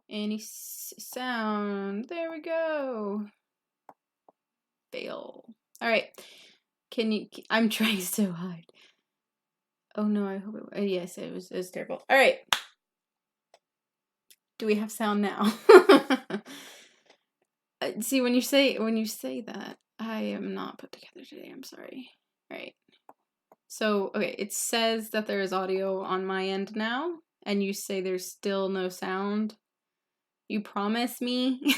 Any sound. There we go. Fail. Alright. I'm trying so hard. Oh no, I hope yes, it was terrible. Alright. Do we have sound now? See, when you say that, I am not put together today. I'm sorry. Alright. So, okay, it says that there is audio on my end now, and you say there's still no sound. You promise me?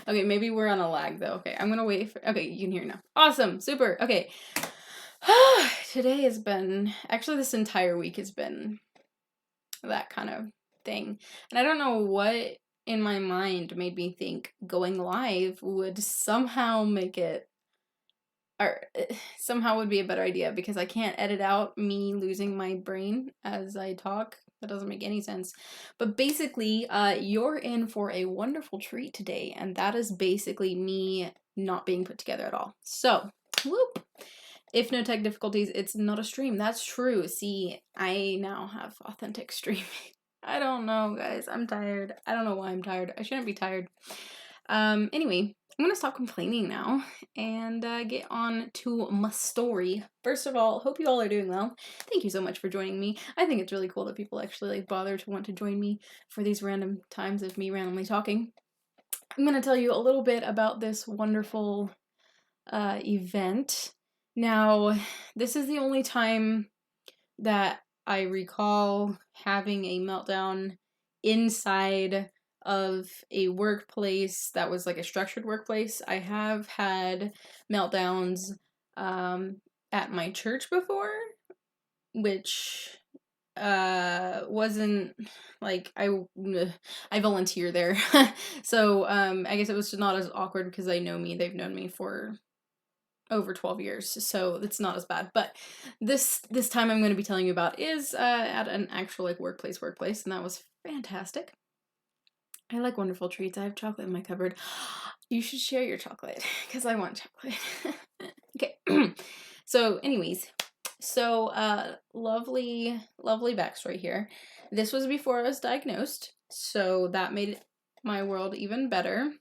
Okay, maybe we're on a lag though. Okay, I'm gonna wait for. Okay, you can hear now. Awesome, super. Okay. Today has been. Actually, this entire week has been that kind of thing. And I don't know what in my mind made me think going live would somehow make it. Or somehow would be a better idea because I can't edit out me losing my brain as I talk. That doesn't make any sense. But basically, you're in for a wonderful treat today, and that is basically me not being put together at all. So, whoop. If no tech difficulties, it's not a stream. That's true. See, I now have authentic streaming. I don't know, guys. I'm tired. I don't know why I'm tired. I shouldn't be tired. Anyway, I'm gonna stop complaining now and get on to my story. First of all, hope you all are doing well. Thank you so much for joining me. I think it's really cool that people actually like bother to want to join me for these random times of me randomly talking. I'm gonna tell you a little bit about this wonderful event. Now, this is the only time that I recall having a meltdown inside of a workplace that was like a structured workplace. I have had meltdowns at my church before, which wasn't like I volunteer there. So I guess it was not as awkward because they know me. They've known me for over 12 years, so it's not as bad. But this time I'm going to be telling you about is at an actual like workplace, and that was fantastic. I like wonderful treats. I have chocolate in my cupboard. You should share your chocolate because I want chocolate. Okay. So anyways, lovely backstory here. This was before I was diagnosed, so that made my world even better.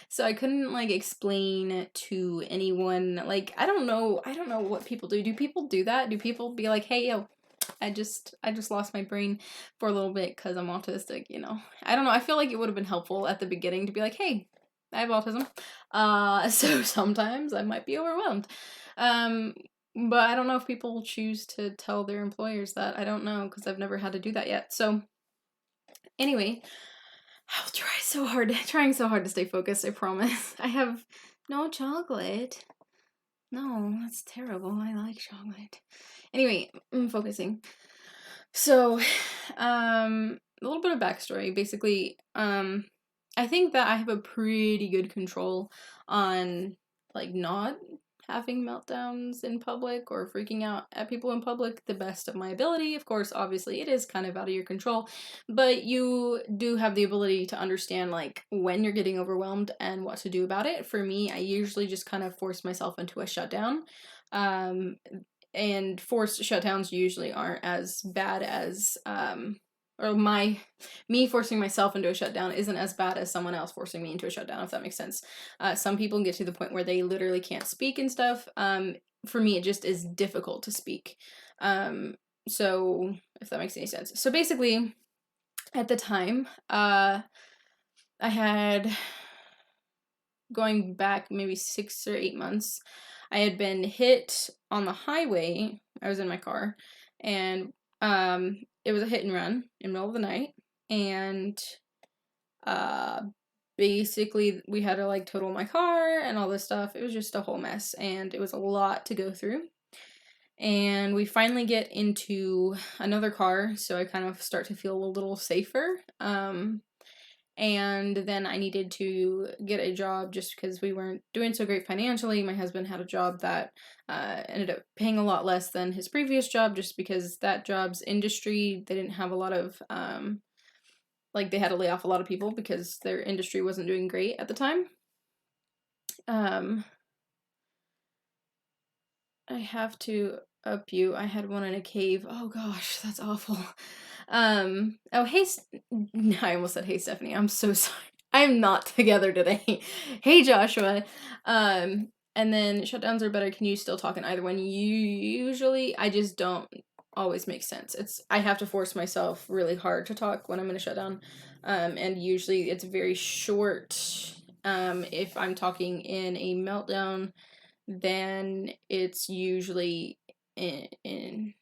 So I couldn't like explain to anyone, like I don't know what people do. Do people do that? Do people be like, "Hey, yo, I just lost my brain for a little bit cuz I'm autistic," you know? I don't know. I feel like it would have been helpful at the beginning to be like, "Hey, I have autism." So sometimes I might be overwhelmed. But I don't know if people choose to tell their employers that. I don't know cuz I've never had to do that yet. So anyway, I'll trying so hard to stay focused, I promise. I have no chocolate. No, that's terrible. I like chocolate. Anyway, I'm focusing. So, a little bit of backstory. Basically, I think that I have a pretty good control on, like, not having meltdowns in public or freaking out at people in public the best of my ability. Of course, obviously, it is kind of out of your control, but you do have the ability to understand, like, when you're getting overwhelmed and what to do about it. For me, I usually just kind of force myself into a shutdown. And forced shutdowns usually aren't as bad as or me forcing myself into a shutdown isn't as bad as someone else forcing me into a shutdown, if that makes sense. Some people get to the point where they literally can't speak and stuff. For me, it just is difficult to speak. So if that makes any sense. So basically, at the time, I had, going back maybe 6 or 8 months, I had been hit on the highway. I was in my car, and it was a hit and run in the middle of the night, and basically we had to like total my car and all this stuff. It was just a whole mess, and it was a lot to go through. And we finally get into another car, so I kind of start to feel a little safer. And then I needed to get a job just because we weren't doing so great financially. My husband had a job that ended up paying a lot less than his previous job just because that job's industry, they didn't have a lot of, like they had to lay off a lot of people because their industry wasn't doing great at the time. I have to up you. I had one in a cave. Oh gosh, that's awful. Oh, hey, I almost said, hey, Stephanie. I'm so sorry. I'm not together today. Hey, Joshua. And then shutdowns are better. Can you still talk in either one? Usually, I just don't always make sense. I have to force myself really hard to talk when I'm in a shutdown. And usually it's very short. If I'm talking in a meltdown, then it's usually in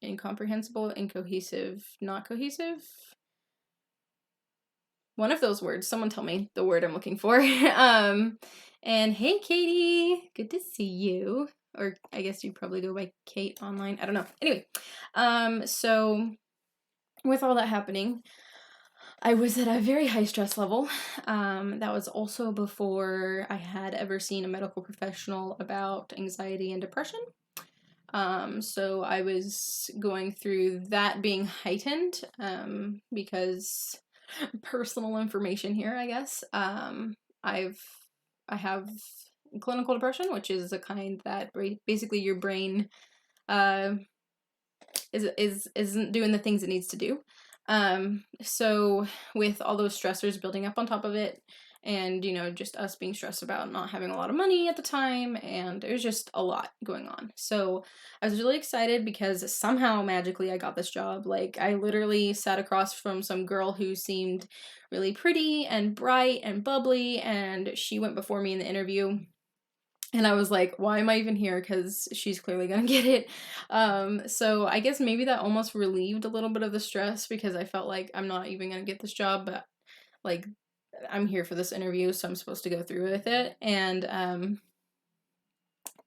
incomprehensible, incohesive, not cohesive. One of those words. Someone tell me the word I'm looking for. And hey, Katie, good to see you. Or I guess you probably go by Kate online. I don't know. Anyway, so with all that happening, I was at a very high stress level. That was also before I had ever seen a medical professional about anxiety and depression. So I was going through that being heightened, because personal information here, I guess. I have clinical depression, which is a kind that basically your brain isn't doing the things it needs to do. So with all those stressors building up on top of it, and just us being stressed about not having a lot of money at the time, and it was just a lot going on. So I was really excited because somehow magically I got this job. Like, I literally sat across from some girl who seemed really pretty and bright and bubbly, and she went before me in the interview. And I was like, why am I even here? Because she's clearly gonna get it. So I guess maybe that almost relieved a little bit of the stress, because I felt like I'm not even gonna get this job, but like, I'm here for this interview, so I'm supposed to go through with it. And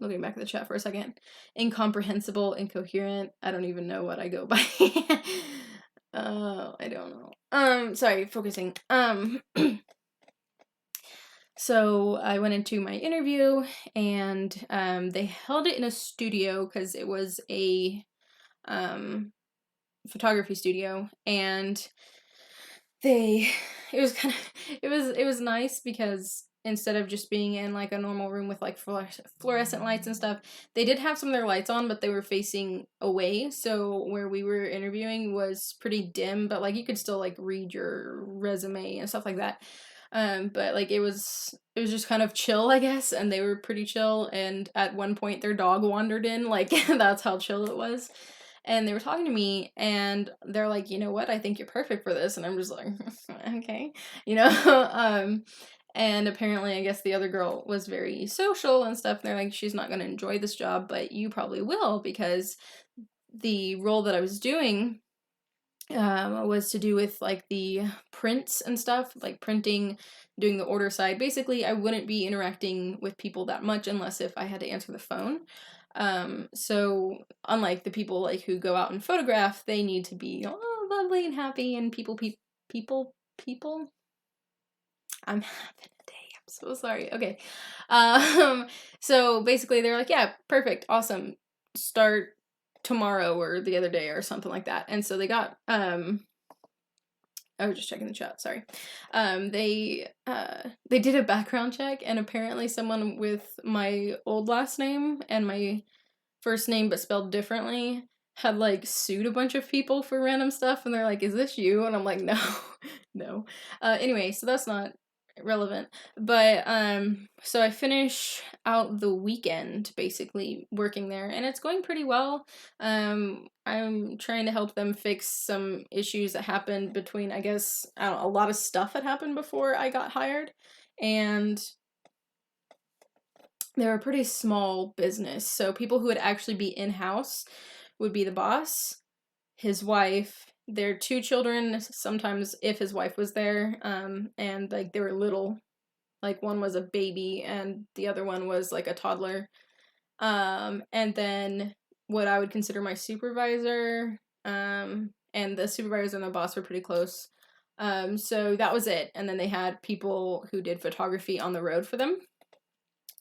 looking back at the chat for a second, incomprehensible, incoherent. I don't even know what I go by. I don't know. Sorry, focusing. So I went into my interview, and they held it in a studio because it was a photography studio, and it was nice because instead of just being in like a normal room with like fluorescent lights and stuff, they did have some of their lights on, but they were facing away, so where we were interviewing was pretty dim, but like you could still like read your resume and stuff like that. But like it was just kind of chill, I guess, and they were pretty chill, and at one point their dog wandered in, like that's how chill it was. And they were talking to me, and they're like, you know what, I think you're perfect for this. And I'm just like, okay, and apparently I guess the other girl was very social and stuff. They're like, she's not going to enjoy this job, but you probably will, because the role that I was doing was to do with like the prints and stuff, like printing, doing the order side. Basically, I wouldn't be interacting with people that much unless if I had to answer the phone. So unlike the people like who go out and photograph, they need to be lovely and happy and people. I'm having a day. I'm so sorry. Okay. So basically they're like, yeah, perfect, awesome. Start tomorrow or the other day or something like that. And so they got I was just checking the chat, sorry. They did a background check, and apparently someone with my old last name and my first name but spelled differently had like sued a bunch of people for random stuff, and they're like, is this you? And I'm like, no. No. Anyway, so that's not relevant, but so I finish out the weekend basically working there, and it's going pretty well. I'm trying to help them fix some issues that happened between, I guess, I don't know, a lot of stuff had happened before I got hired, and they're a pretty small business, so people who would actually be in-house would be the boss, his wife, their 2 children, sometimes if his wife was there, and like they were little, like one was a baby and the other one was like a toddler, and then what I would consider my supervisor, and the supervisor and the boss were pretty close, so that was it. And then they had people who did photography on the road for them,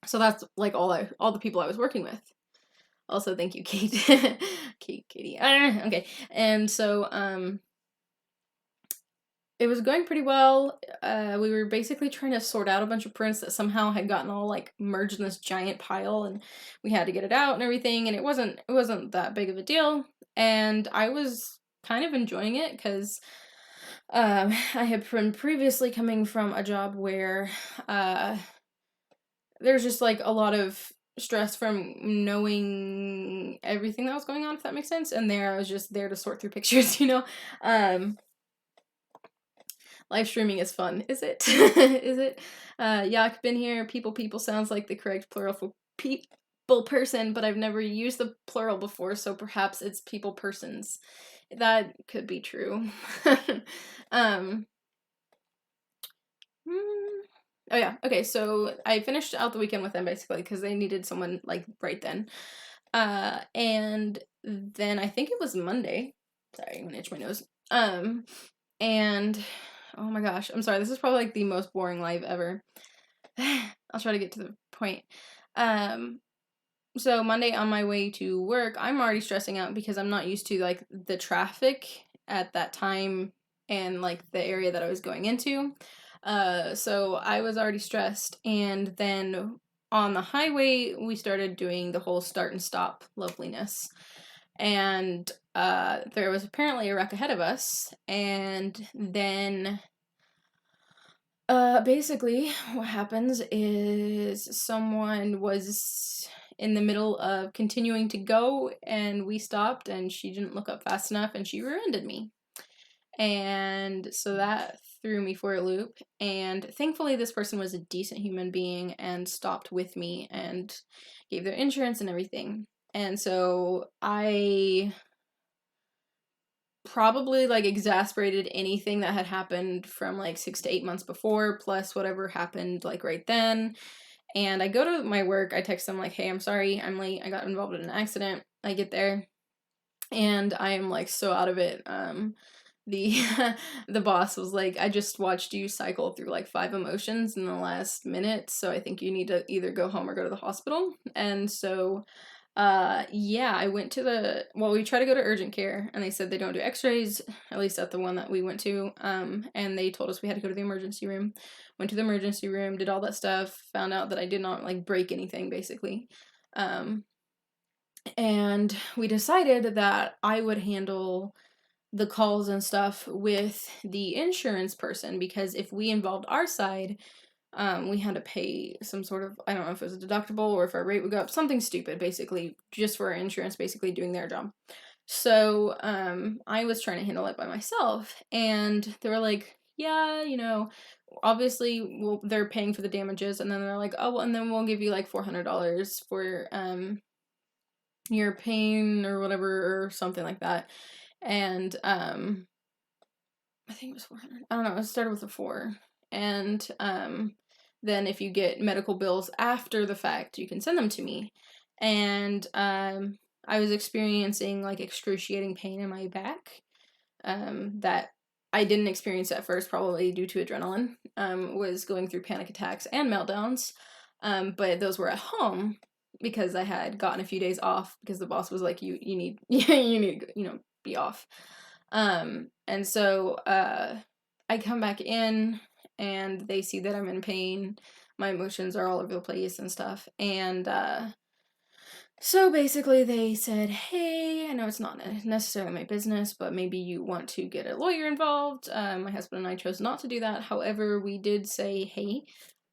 so that's like all the people I was working with. Also, thank you, Kate. Katie. Okay. And so, it was going pretty well. We were basically trying to sort out a bunch of prints that somehow had gotten all like merged in this giant pile, and we had to get it out and everything, and it wasn't that big of a deal. And I was kind of enjoying it because I had been previously coming from a job where there's just like a lot of stress from knowing everything that was going on, if that makes sense. And there I was just there to sort through pictures, you know. Live streaming is fun, is it? Is it? Yak, been here. People sounds like the correct plural for people person, but I've never used the plural before, so perhaps it's people persons. That could be true. um. Oh yeah, okay, so I finished out the weekend with them basically because they needed someone like right then. And then I think it was Monday. Sorry, I'm gonna itch my nose. And oh my gosh, I'm sorry, this is probably like the most boring live ever. I'll try to get to the point. So Monday on my way to work, I'm already stressing out because I'm not used to like the traffic at that time and like the area that I was going into. So I was already stressed, and then on the highway we started doing the whole start and stop loveliness. And there was apparently a wreck ahead of us, and then basically what happens is someone was in the middle of continuing to go, and we stopped, and she didn't look up fast enough, and she rear-ended me. And so that threw me for a loop, and thankfully this person was a decent human being and stopped with me and gave their insurance and everything. And so I probably like exasperated anything that had happened from like 6 to 8 months before, plus whatever happened like right then. And I go to my work, I text them like, hey, I'm sorry, I'm late, I got involved in an accident. I get there and I am like so out of it. The the boss was like, I just watched you cycle through like 5 emotions in the last minute, so I think you need to either go home or go to the hospital. And so yeah, I went to we try to go to urgent care, and they said they don't do x-rays, at least at the one that we went to. And they told us we had to go to the emergency room. Went to the emergency room, did all that stuff, found out that I did not like break anything basically. And we decided that I would handle the calls and stuff with the insurance person, because if we involved our side, we had to pay some sort of, I don't know if it was a deductible or if our rate would go up, something stupid, basically, just for our insurance, basically doing their job. So, I was trying to handle it by myself, and they were like, yeah, you know, obviously, they're paying for the damages, and then they're like, oh, well, and then we'll give you like $400 for, your pain or whatever, or something like that. And, I think it was 400. I don't know, it started with a 4. And, then if you get medical bills after the fact, you can send them to me. And, I was experiencing, like, excruciating pain in my back, that I didn't experience at first, probably due to adrenaline, was going through panic attacks and meltdowns, but those were at home, because I had gotten a few days off, because the boss was like, you need, you need to, you know, be off. And so, I come back in, and they see that I'm in pain, my emotions are all over the place and stuff, and, so basically they said, hey, I know it's not necessarily my business, but maybe you want to get a lawyer involved. My husband and I chose not to do that. However, we did say, hey,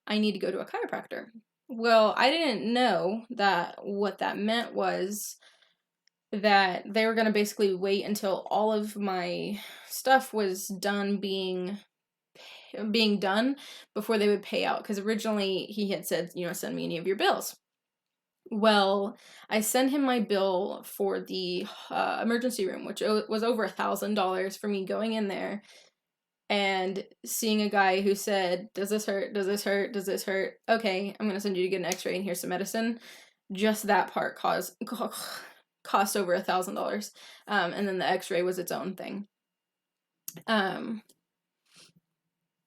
I need to go to a chiropractor. Well, I didn't know that what that meant was that they were going to basically wait until all of my stuff was done being done before they would pay out, because originally he had said, you know, send me any of your bills. Well, I sent him my bill for the emergency room, which was over $1,000 for me going in there and seeing a guy who said, does this hurt? Does this hurt? Does this hurt? Okay, I'm going to send you to get an x-ray and here's some medicine. Just that part cost over $1,000. And then the x-ray was its own thing.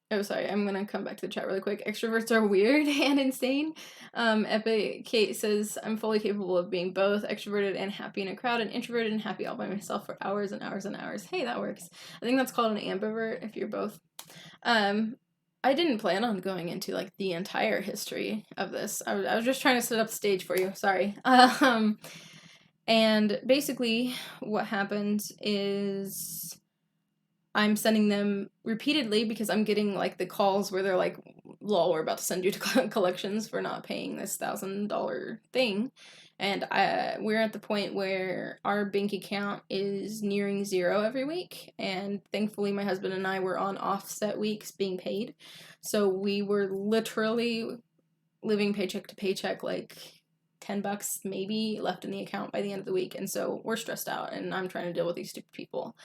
Oh, sorry, I'm gonna come back to the chat really quick. Extroverts are weird and insane. Epic Kate says, I'm fully capable of being both extroverted and happy in a crowd, and introverted and happy all by myself for hours and hours and hours. Hey, that works. I think that's called an ambivert if you're both. I didn't plan on going into like the entire history of this. I was just trying to set up the stage for you. Sorry. And basically what happens is I'm sending them repeatedly because I'm getting like the calls where they're like, lol, we're about to send you to collections for not paying this $1,000 thing. And we're at the point where our bank account is nearing zero every week. And thankfully, my husband and I were on offset weeks being paid. So we were literally living paycheck to paycheck, like $10 maybe left in the account by the end of the week. And so we're stressed out, and I'm trying to deal with these stupid people.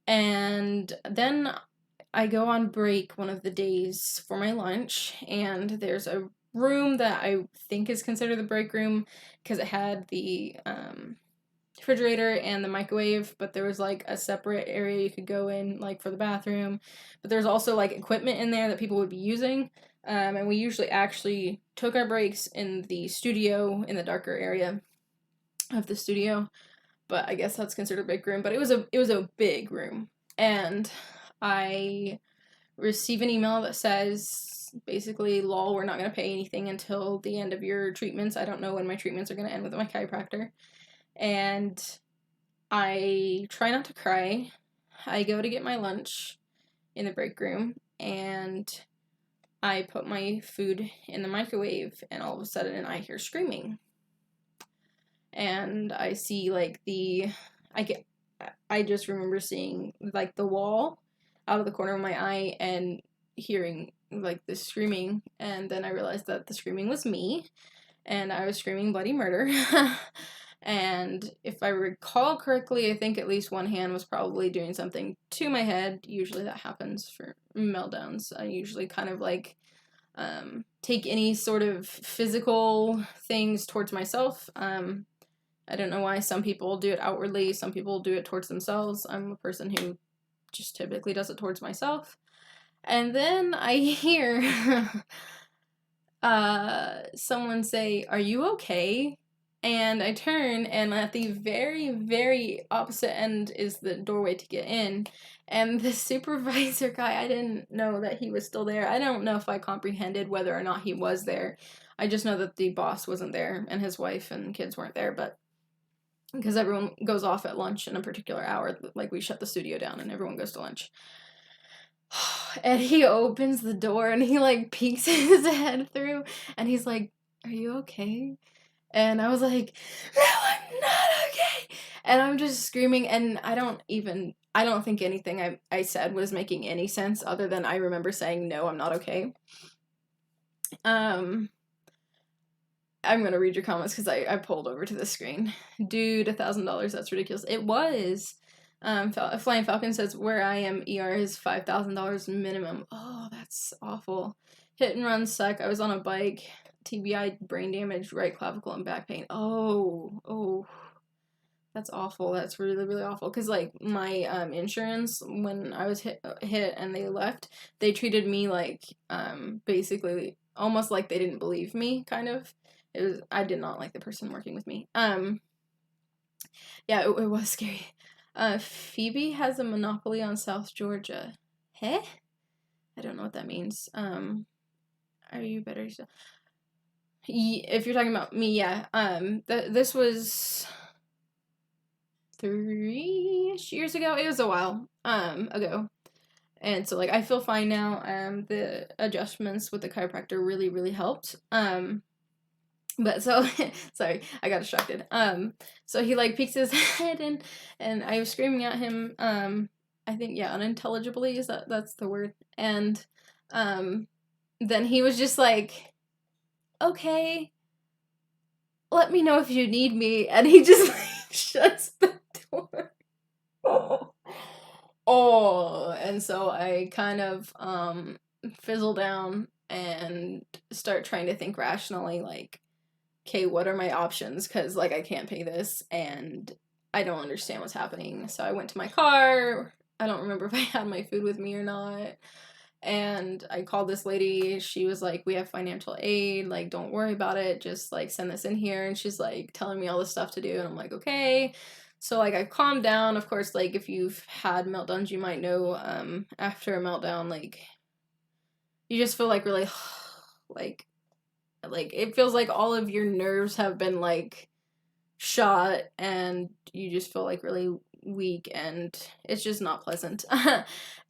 And then I go on break one of the days for my lunch, and there's a room that I think is considered the break room because it had the refrigerator and the microwave, but there was like a separate area you could go in, like for the bathroom. But there's also like equipment in there that people would be using. And we usually actually took our breaks in the studio, in the darker area of the studio. But I guess that's considered a big room. But it was a big room. And I receive an email that says basically, lol, we're not going to pay anything until the end of your treatments. I don't know when my treatments are going to end with my chiropractor. And I try not to cry. I go to get my lunch in the break room, and I put my food in the microwave, and all of a sudden I hear screaming. And I see like I just remember seeing like the wall out of the corner of my eye and hearing like this screaming, and then I realized that the screaming was me, and I was screaming bloody murder. And if I recall correctly, I think at least one hand was probably doing something to my head. Usually that happens for meltdowns. I usually kind of like take any sort of physical things towards myself. I don't know why some people do it outwardly, some people do it towards themselves. I'm a person who just typically does it towards myself. And then I hear someone say, "Are you okay?" And I turn, and at the very, very opposite end is the doorway to get in. And the supervisor guy, I didn't know that he was still there. I don't know if I comprehended whether or not he was there. I just know that the boss wasn't there, and his wife and kids weren't there, but because everyone goes off at lunch in a particular hour, like we shut the studio down and everyone goes to lunch. And he opens the door and he like peeks his head through, and he's like, "Are you okay?" And I was like, "No, I'm not okay." And I'm just screaming, and I don't think anything I said was making any sense other than I remember saying, "No, I'm not okay." I'm gonna read your comments because I pulled over to the screen. Dude, $1,000, that's ridiculous. It was. Flying Falcon says, where I am, ER is $5,000 minimum. Oh, that's awful. Hit and runs suck. I was on a bike. TBI, brain damage, right clavicle, and back pain. Oh. That's awful. That's really, really awful. Because, like, my insurance, when I was hit and they left, they treated me like, basically, almost like they didn't believe me, kind of. I did not like the person working with me. Yeah, it was scary. Phoebe has a monopoly on South Georgia. Heh? I don't know what that means. Are you better? If you're talking about me, yeah. This was 3-ish years ago. It was a while, ago. And so, like, I feel fine now. The adjustments with the chiropractor really, really helped. But so, sorry, I got distracted. So he like peeks his head in, and I was screaming at him. I think unintelligibly that's the word. And then he was just like, "Okay, let me know if you need me," and he just like shuts the door. And so I kind of fizzle down and start trying to think rationally, like, okay, what are my options? Because, like, I can't pay this, and I don't understand what's happening. So I went to my car. I don't remember if I had my food with me or not. And I called this lady. She was like, "We have financial aid. Like, don't worry about it. Just, like, send this in here." And she's, like, telling me all this stuff to do. And I'm like, okay. So, like, I calmed down. Of course, like, if you've had meltdowns, you might know, after a meltdown, like, you just feel, like, really, like, it feels like all of your nerves have been, like, shot, and you just feel like really weak, and it's just not pleasant.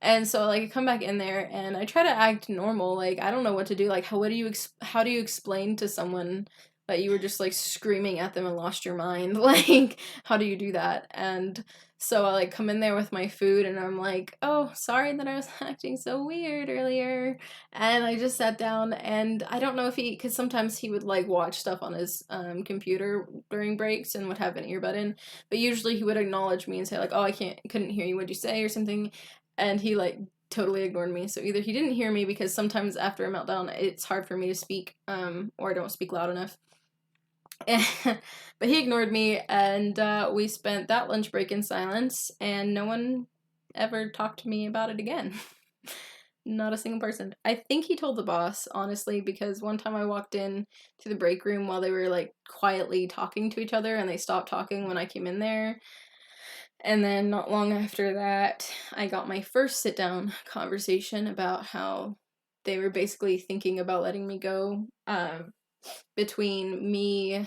And so like I come back in there and I try to act normal. Like I don't know what to do. Like how do you explain to someone that you were just like screaming at them and lost your mind? Like how do you do that? And so I like come in there with my food and I'm like, "Oh, sorry that I was acting so weird earlier." And I just sat down, and I don't know if because sometimes he would like watch stuff on his computer during breaks and would have an earbud in, but usually he would acknowledge me and say like, "Oh, couldn't hear you, what'd you say," or something. And he like totally ignored me. So either he didn't hear me, because sometimes after a meltdown it's hard for me to speak, or I don't speak loud enough. But he ignored me, and we spent that lunch break in silence, and no one ever talked to me about it again. Not a single person. I think he told the boss, honestly, because one time I walked in to the break room while they were like quietly talking to each other, and they stopped talking when I came in there. And then not long after that, I got my first sit down conversation about how they were basically thinking about letting me go, between me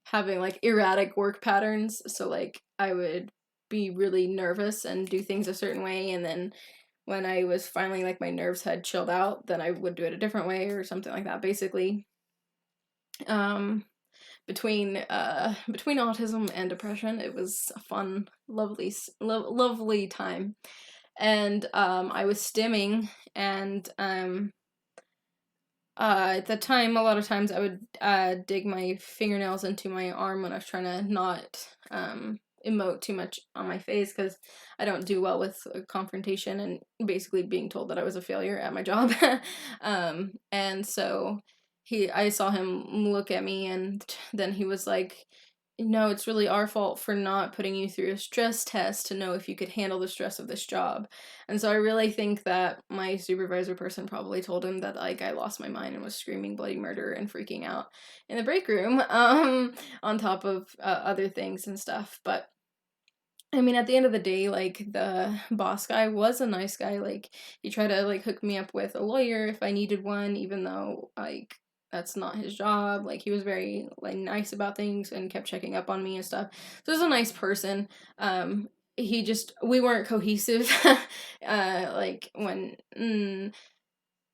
having like erratic work patterns. So like I would be really nervous and do things a certain way, and then when I was finally like my nerves had chilled out, then I would do it a different way or something like that. Basically, um, between autism and depression, it was a fun, lovely time. And I was stimming, and at the time, a lot of times I would dig my fingernails into my arm when I was trying to not emote too much on my face, because I don't do well with confrontation and basically being told that I was a failure at my job. And so I saw him look at me, and then he was like, "No, it's really our fault for not putting you through a stress test to know if you could handle the stress of this job." And so I really think that my supervisor person probably told him that like I lost my mind and was screaming bloody murder and freaking out in the break room, on top of other things and stuff. But I mean, at the end of the day, like the boss guy was a nice guy. Like he tried to like hook me up with a lawyer if I needed one, even though like that's not his job. Like he was very like nice about things and kept checking up on me and stuff. So he was a nice person. We weren't cohesive. Like when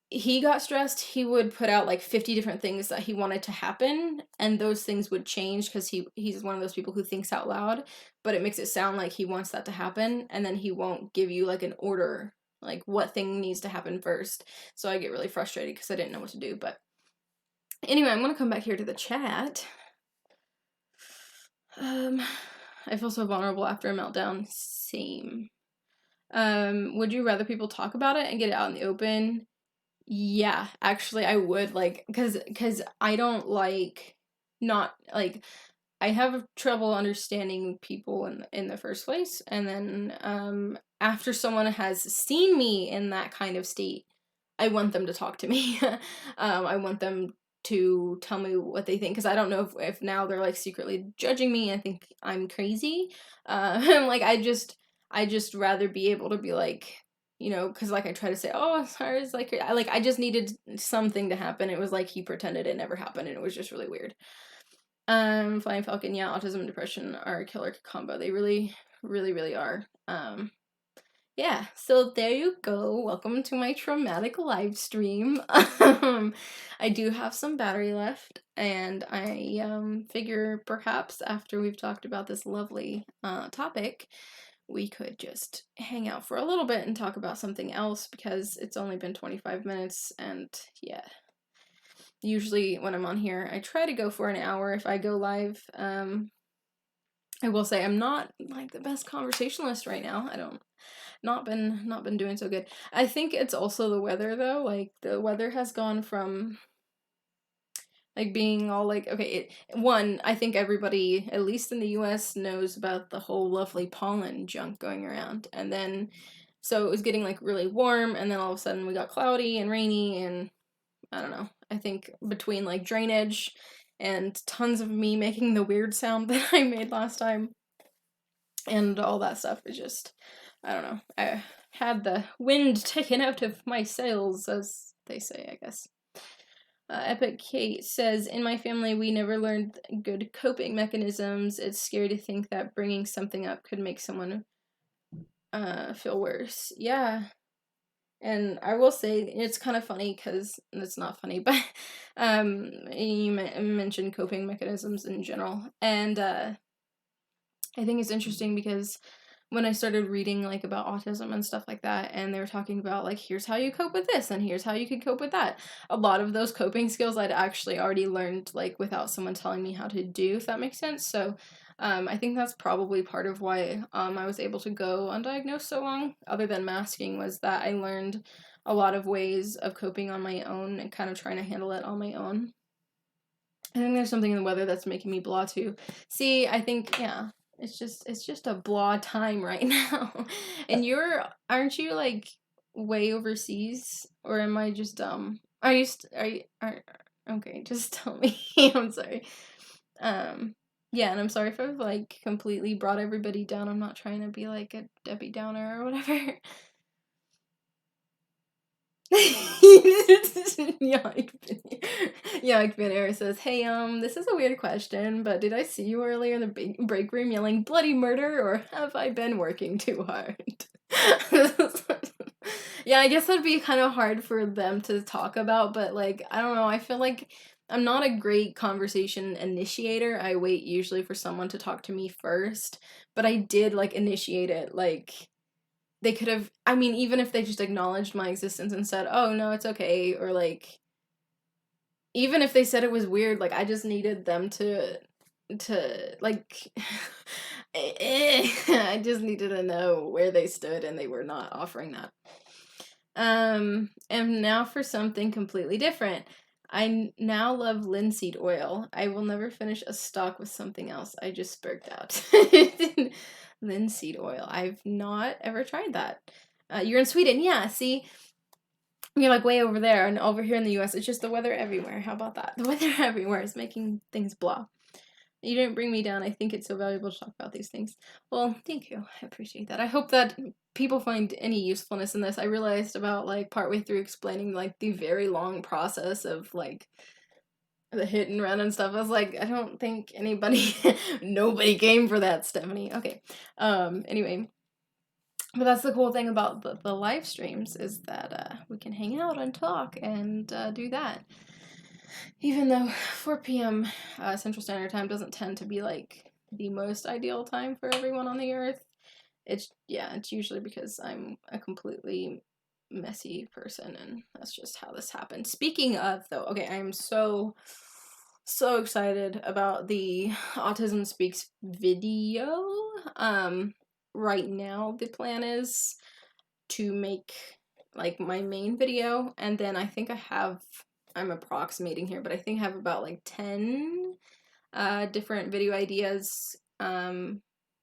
he got stressed, he would put out like 50 different things that he wanted to happen, and those things would change because he's one of those people who thinks out loud, but it makes it sound like he wants that to happen, and then he won't give you like an order, like what thing needs to happen first. So I get really frustrated because I didn't know what to do. But anyway, I'm gonna come back here to the chat. I feel so vulnerable after a meltdown. Same. Would you rather people talk about it and get it out in the open? Yeah, actually I would, like, cuz I don't like, not like, I have trouble understanding people in the first place, and then after someone has seen me in that kind of state, I want them to talk to me. I want them to tell me what they think, because I don't know if now they're like secretly judging me and think I'm crazy. Like I just rather be able to be like, because like I try to say, "Oh, sorry," it's like I just needed something to happen. It was like he pretended it never happened, and it was just really weird. Flying Falcon, yeah, autism and depression are a killer combo. They really, really, really are. Yeah, so there you go. Welcome to my traumatic live stream. I do have some battery left, and I figure perhaps after we've talked about this lovely topic, we could just hang out for a little bit and talk about something else, because it's only been 25 minutes, and yeah. Usually when I'm on here, I try to go for an hour if I go live. I will say I'm not like the best conversationalist right now. I don't not been doing so good. I think it's also the weather though. Like the weather has gone from like being all like, okay, I think everybody at least in the US knows about the whole lovely pollen junk going around, and then so it was getting like really warm, and then all of a sudden we got cloudy and rainy, and I don't know. I think between like drainage and tons of me making the weird sound that I made last time and all that stuff is just, I don't know. I had the wind taken out of my sails, as they say, I guess. Epic Kate says, in my family, we never learned good coping mechanisms. It's scary to think that bringing something up could make someone feel worse. Yeah. And I will say, it's kind of funny because it's not funny, but you mentioned coping mechanisms in general. And I think it's interesting because when I started reading like about autism and stuff like that, and they were talking about like, here's how you cope with this and here's how you can cope with that, a lot of those coping skills I'd actually already learned like without someone telling me how to do, if that makes sense. So I think that's probably part of why I was able to go undiagnosed so long, other than masking, was that I learned a lot of ways of coping on my own and kind of trying to handle it on my own. I think there's something in the weather that's making me blah too. See, I think, yeah, it's just a blah time right now. And aren't you like way overseas, or am I just dumb? Okay, just tell me. I'm sorry. Yeah, and I'm sorry if I've like completely brought everybody down. I'm not trying to be like a Debbie Downer or whatever. Yoink Banner says, hey, this is a weird question, but did I see you earlier in the break room yelling bloody murder, or have I been working too hard? Yeah, I guess that'd be kind of hard for them to talk about, but like, I don't know, I feel like I'm not a great conversation initiator. I wait usually for someone to talk to me first, but I did like initiate it, like they could have, I mean, even if they just acknowledged my existence and said, oh, no, it's okay, or, like, even if they said it was weird, like, I just needed them to, like, I just needed to know where they stood, and they were not offering that. And now for something completely different. I now love linseed oil. I will never finish a stock with something else. I just spurged out. Linseed oil. I've not ever tried that. You're in Sweden, yeah. See, you're like way over there, and over here in the U.S., it's just the weather everywhere. How about that? The weather everywhere is making things blah. You didn't bring me down. I think it's so valuable to talk about these things. Well, thank you. I appreciate that. I hope that people find any usefulness in this. I realized about like partway through explaining like the very long process of like the hit and run and stuff. I was like, I don't think nobody came for that, Stephanie. Okay. Anyway. But that's the cool thing about the live streams is that we can hang out and talk and do that. Even though 4 p.m. Central Standard Time doesn't tend to be like the most ideal time for everyone on the earth. It's usually because I'm a completely messy person, and that's just how this happened. Speaking of though, okay, I am so excited about the Autism Speaks video. Right now the plan is to make like my main video, and then I think I'm approximating here, but I think I have about like 10 different video ideas,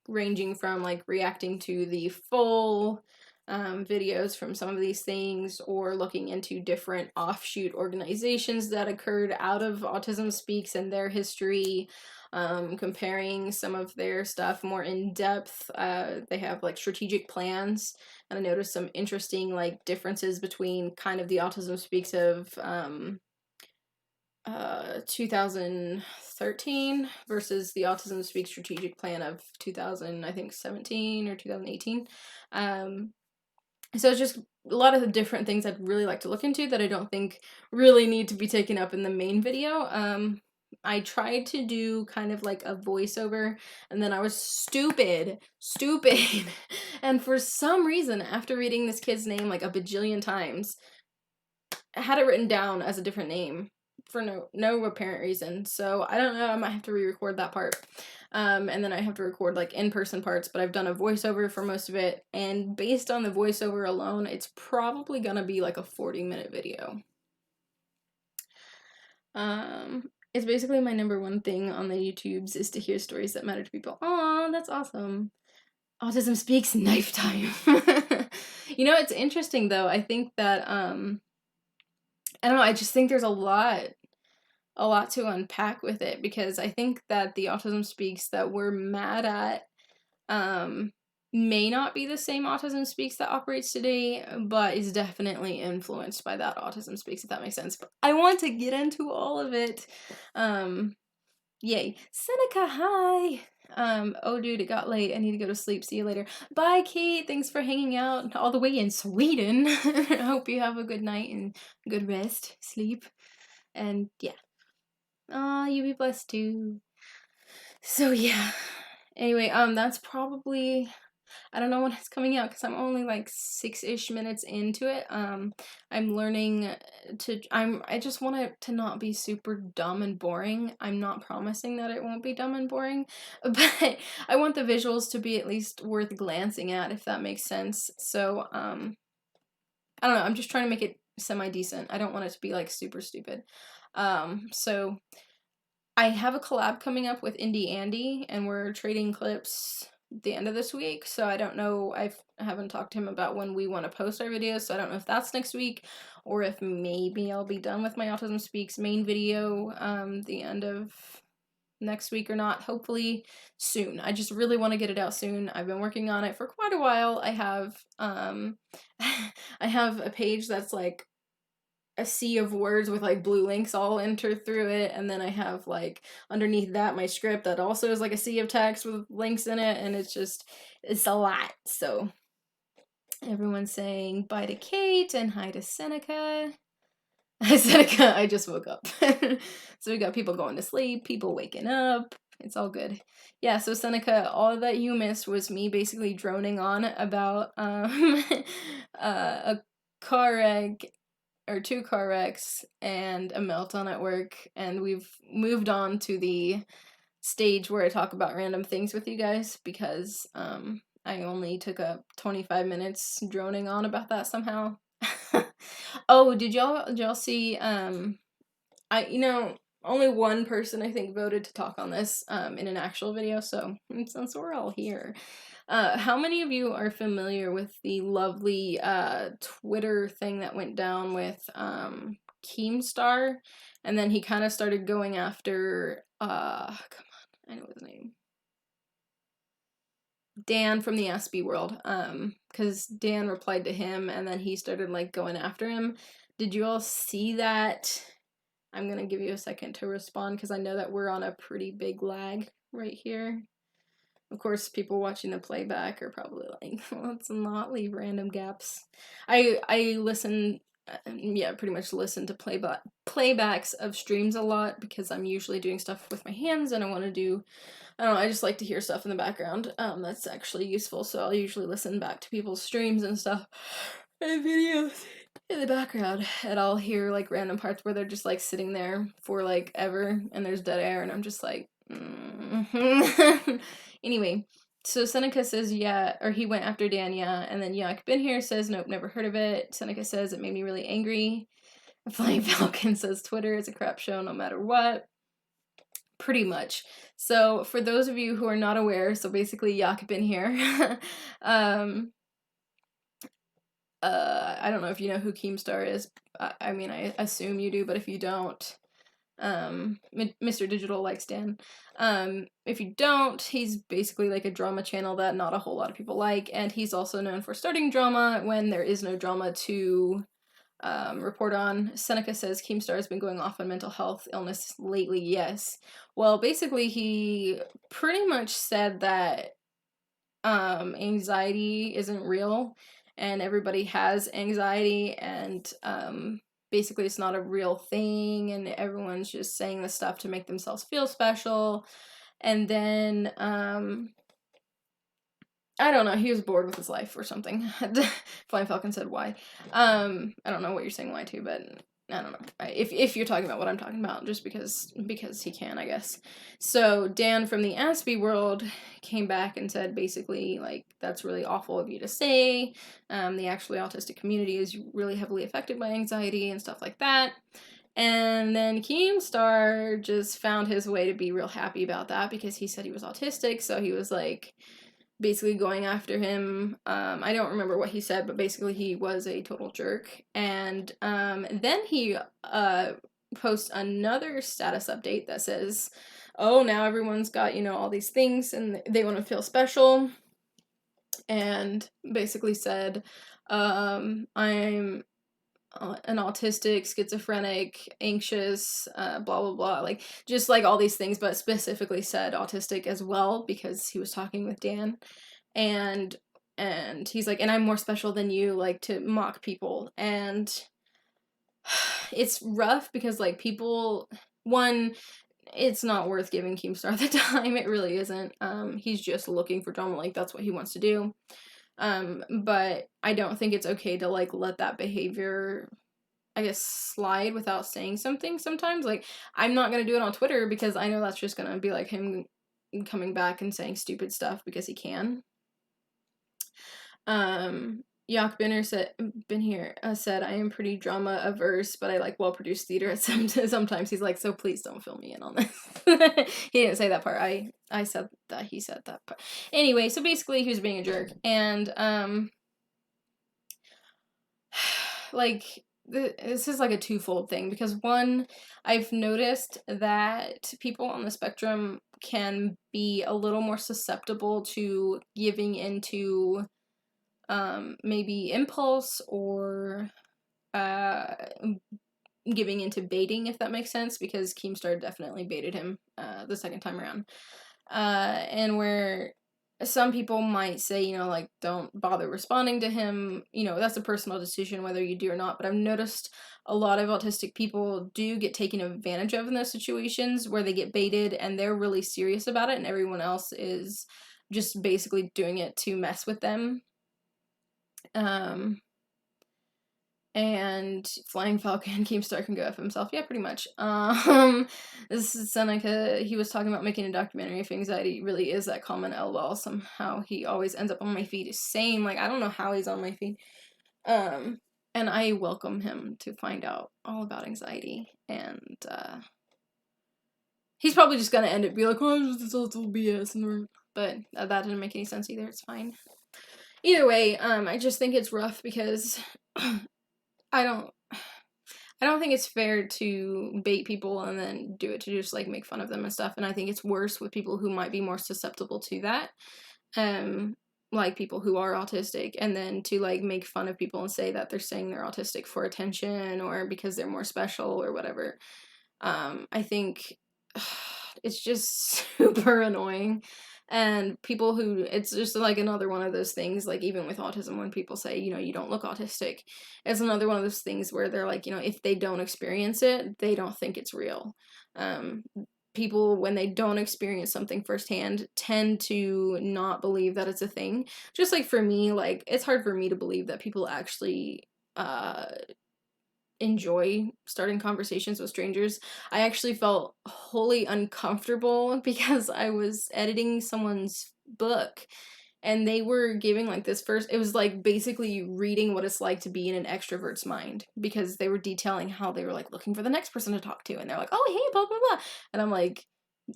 ranging from like reacting to the full videos from some of these things, or looking into different offshoot organizations that occurred out of Autism Speaks and their history, comparing some of their stuff more in depth. They have like strategic plans, and I noticed some interesting like differences between kind of the Autism Speaks of 2013 versus the Autism Speaks strategic plan of 2017 or 2018. So it's just a lot of the different things I'd really like to look into that I don't think really need to be taken up in the main video. I tried to do kind of like a voiceover, and then I was stupid, and for some reason, after reading this kid's name like a bajillion times, I had it written down as a different name for no apparent reason. So I don't know, I might have to re-record that part. And then I have to record like in-person parts, but I've done a voiceover for most of it, and based on the voiceover alone, it's probably gonna be like a 40-minute video. It's basically my number one thing on the YouTubes is to hear stories that matter to people. Aw, that's awesome. Autism Speaks knife time. You know, it's interesting though. I think that I don't know, I just think there's a lot to unpack with it, because I think that the Autism Speaks that we're mad at may not be the same Autism Speaks that operates today, but is definitely influenced by that Autism Speaks, if that makes sense. But I want to get into all of it. Yay. Seneca, hi! Oh dude, it got late. I need to go to sleep. See you later. Bye, Kate. Thanks for hanging out all the way in Sweden. I hope you have a good night and good rest, sleep, and yeah. You be blessed too. So yeah. Anyway, that's probably, I don't know when it's coming out because I'm only like 6-ish minutes into it. I'm learning I just want it to not be super dumb and boring. I'm not promising that it won't be dumb and boring, but I want the visuals to be at least worth glancing at, if that makes sense. So, I don't know, I'm just trying to make it semi-decent. I don't want it to be like super stupid. So I have a collab coming up with Indie Andy, and we're trading clips at the end of this week, so I don't know, I haven't talked to him about when we want to post our videos, so I don't know if that's next week, or if maybe I'll be done with my Autism Speaks main video the end of next week or not. Hopefully soon. I just really want to get it out soon. I've been working on it for quite a while. I have I have a page that's like a sea of words with like blue links all entered through it, and then I have like underneath that my script that also is like a sea of text with links in it, and it's a lot. So everyone's saying bye to Kate and hi to Seneca. Seneca, I just woke up. So we got people going to sleep, people waking up. It's all good. Yeah, so Seneca, all that you missed was me basically droning on about a car wreck, or 2 car wrecks, and a meltdown at work, and we've moved on to the stage where I talk about random things with you guys, because I only took up 25 minutes droning on about that somehow. Oh, did y'all see, only one person I think voted to talk on this in an actual video, so since we're all here, how many of you are familiar with the lovely Twitter thing that went down with Keemstar, and then he kind of started going after come on, I know his name, Dan from the Aspie world, because Dan replied to him, and then he started like going after him. Did you all see that? I'm gonna give you a second to respond because I know that we're on a pretty big lag right here. Of course, people watching the playback are probably like, let's not leave random gaps. I listen, pretty much listen to playbacks of streams a lot because I'm usually doing stuff with my hands, and I want to do, I don't know, I just like to hear stuff in the background. That's actually useful, so I'll usually listen back to people's streams and stuff and videos in the background, and I'll hear like random parts where they're just like sitting there for like ever and there's dead air, and I'm just like Anyway, so Seneca says yeah, or he went after Dan, yeah, and then Yuck Been Here says nope, never heard of it. Seneca says it made me really angry. Flying Falcon says Twitter is a crap show no matter what. Pretty much. So for those of you who are not aware, so basically Yuck Been Here I don't know if you know who Keemstar is. I mean, I assume you do, but if you don't, Mr. Digital likes Dan. If you don't, he's basically like a drama channel that not a whole lot of people like, and he's also known for starting drama when there is no drama to report on. Seneca says Keemstar has been going off on mental health illness lately. Yes. Well, basically, he pretty much said that anxiety isn't real, and everybody has anxiety, and basically it's not a real thing, and everyone's just saying this stuff to make themselves feel special. And then I don't know, he was bored with his life or something. Flying Falcon said why. I don't know what you're saying why to, but I don't know. If you're talking about what I'm talking about, just because he can, I guess. So Dan from the Aspie world came back and said basically like that's really awful of you to say. The actually autistic community is really heavily affected by anxiety and stuff like that. And then Keemstar just found his way to be real happy about that because he said he was autistic, so he was like basically going after him. I don't remember what he said, but basically he was a total jerk. And then he posts another status update that says, oh, now everyone's got, all these things and they want to feel special. and basically said, I'm an autistic, schizophrenic, anxious, blah blah blah, like just like all these things, but specifically said autistic as well because he was talking with Dan, and he's like, and I'm more special than you, like to mock people, and it's rough because like people, one, it's not worth giving Keemstar the time, it really isn't. He's just looking for drama, like that's what he wants to do. But I don't think it's okay to like let that behavior, I guess, slide without saying something sometimes. Like, I'm not gonna do it on Twitter because I know that's just gonna be like him coming back and saying stupid stuff because he can. Yak Binner said, I am pretty drama averse, but I like well-produced theater at sometimes. He's like, so please don't fill me in on this. He didn't say that part. I said that he said that part. Anyway, so basically he was being a jerk. And, like, this is like a twofold thing, because one, I've noticed that people on the spectrum can be a little more susceptible to giving into maybe impulse or giving into baiting, if that makes sense, because Keemstar definitely baited him the second time around. And where some people might say, you know, like, don't bother responding to him, you know, that's a personal decision whether you do or not, but I've noticed a lot of autistic people do get taken advantage of in those situations where they get baited and they're really serious about it and everyone else is just basically doing it to mess with them. And Flying Falcon, Keemstar can go F himself. Yeah, pretty much. This is Seneca. He was talking about making a documentary if anxiety really is that common. LOL. Somehow he always ends up on my feed. Same. Like, I don't know how he's on my feed. And I welcome him to find out all about anxiety. And, he's probably just gonna end it, be like, oh, this is all BS. But that didn't make any sense either. It's fine. Either way, I just think it's rough because I don't think it's fair to bait people and then do it to just like make fun of them and stuff. And I think it's worse with people who might be more susceptible to that. Like people who are autistic, and then to like make fun of people and say that they're saying they're autistic for attention or because they're more special or whatever. I think it's just super annoying. And people who, it's just like another one of those things, like even with autism, when people say, you know, you don't look autistic, it's another one of those things where they're like, you know, if they don't experience it, they don't think it's real. People, when they don't experience something firsthand, tend to not believe that it's a thing. Just like for me, like, it's hard for me to believe that people actually, enjoy starting conversations with strangers. I actually felt wholly uncomfortable because I was editing someone's book and they were giving like this first, it was like basically reading what it's like to be in an extrovert's mind, because they were detailing how they were like looking for the next person to talk to and they're like, oh hey, blah blah blah, and I'm like,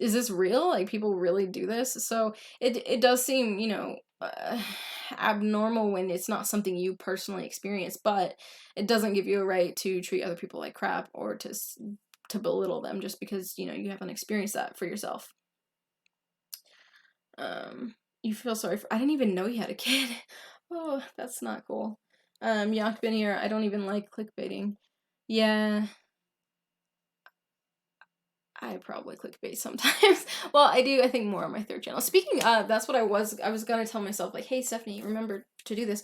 is this real? Like, people really do this? So it does seem, you know, abnormal when it's not something you personally experience, but it doesn't give you a right to treat other people like crap or to belittle them just because, you know, you haven't experienced that for yourself. You feel sorry for, I didn't even know you had a kid. Oh, that's not cool. Yak Benier, I don't even like clickbaiting. Yeah, I probably clickbait sometimes. Well, I do, I think, more on my third channel. Speaking of, that's what I was gonna tell myself, like, hey, Stephanie, remember to do this.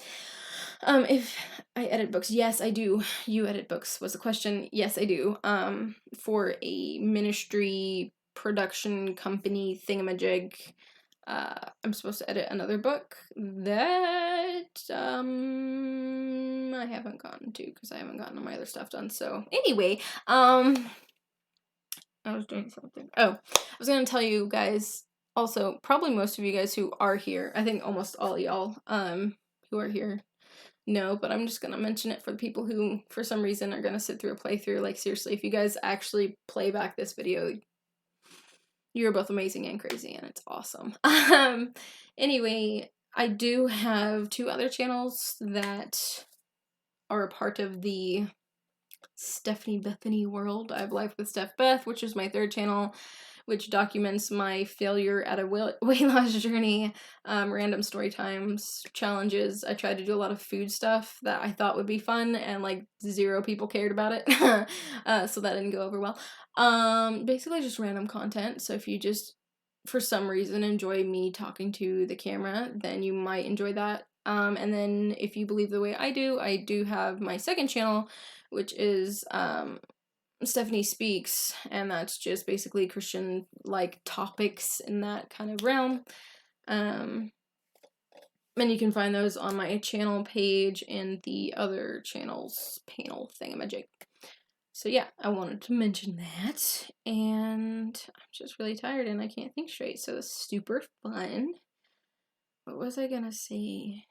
If I edit books, yes, I do. You edit books was the question. Yes, I do. For a ministry production company thingamajig, I'm supposed to edit another book that, I haven't gotten to because I haven't gotten all my other stuff done. So anyway, I was doing something. Oh, I was gonna tell you guys, also, probably most of you guys who are here, I think almost all y'all, who are here know, but I'm just gonna mention it for the people who, for some reason, are gonna sit through a playthrough. Like, seriously, if you guys actually play back this video, you're both amazing and crazy, and it's awesome. Anyway, I do have 2 other channels that are a part of the Stephanie Bethany world. I have Life with Steph Beth, which is my 3rd channel, which documents my failure at a weight loss journey, random story times, challenges. I tried to do a lot of food stuff that I thought would be fun, and like 0 people cared about it, so that didn't go over well. Basically just random content, so if you just, for some reason, enjoy me talking to the camera, then you might enjoy that. And then if you believe the way I do have my second channel, which is, Stephanie Speaks, and that's just basically Christian, like, topics in that kind of realm. And you can find those on my channel page and the other channels panel thingamajig. So yeah, I wanted to mention that, and I'm just really tired and I can't think straight, so it's super fun. What was I gonna say?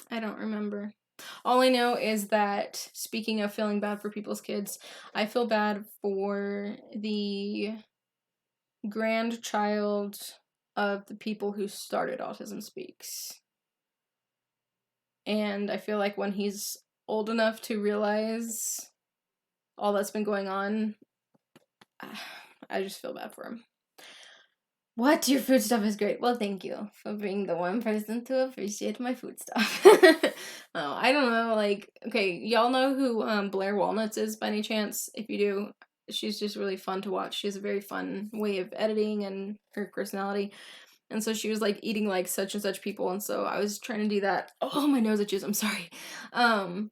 I don't remember. All I know is that, speaking of feeling bad for people's kids, I feel bad for the grandchild of the people who started Autism Speaks. And I feel like when he's old enough to realize all that's been going on, I just feel bad for him. What? Your food stuff is great. Well, thank you for being the one person to appreciate my food stuff. Oh, I don't know, like, okay, y'all know who Blair Walnuts is by any chance? If you do, she's just really fun to watch. She has a very fun way of editing and her personality. And so she was like eating like such and such people, and so I was trying to do that. Oh, my nose itches, I'm sorry. And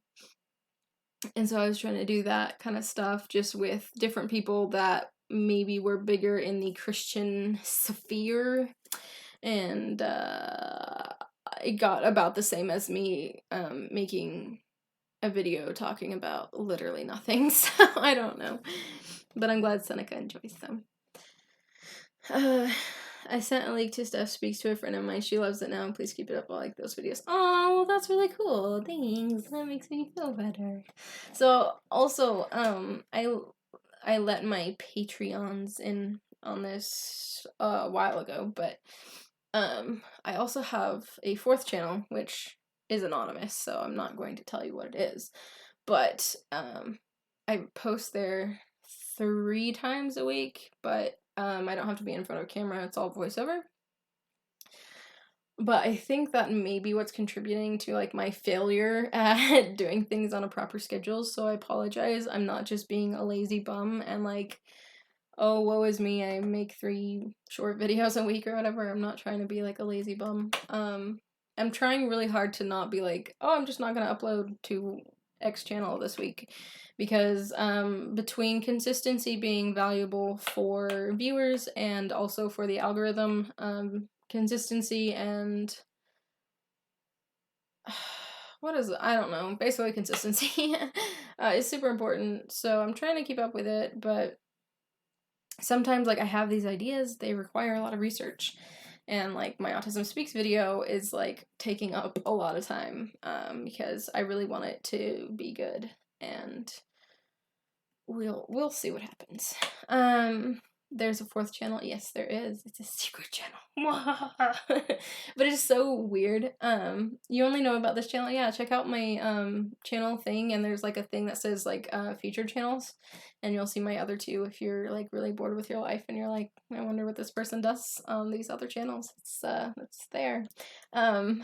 so I was trying to do that kind of stuff just with different people that maybe were bigger in the Christian sphere, and it got about the same as me making a video talking about literally nothing, so I don't know, but I'm glad Seneca enjoys them. I sent a link to Steph Speaks to a friend of mine. She loves it now, and please keep it up. I like those videos. Oh, well, that's really cool. Thanks. That makes me feel better. So, also, I let my Patreons in on this a while ago, but I also have a 4th channel, which is anonymous, so I'm not going to tell you what it is. But I post there 3 times a week, but I don't have to be in front of a camera, it's all voiceover. But I think that may be what's contributing to, like, my failure at doing things on a proper schedule, so I apologize. I'm not just being a lazy bum and, like, oh, woe is me, I make 3 short videos a week or whatever. I'm not trying to be, like, a lazy bum. I'm trying really hard to not be like, oh, I'm just not gonna upload to X channel this week, because between consistency being valuable for viewers and also for the algorithm, consistency and what is it? I don't know, basically consistency is super important, so I'm trying to keep up with it, but sometimes, like, I have these ideas, they require a lot of research, and, like, my Autism Speaks video is, like, taking up a lot of time, because I really want it to be good, and we'll see what happens. There's a 4th channel. Yes, there is. It's a secret channel. But it's so weird. You only know about this channel? Yeah, check out my channel thing, and there's like a thing that says like featured channels, and you'll see my other 2 if you're like really bored with your life and you're like, I wonder what this person does on these other channels. It's there. Oh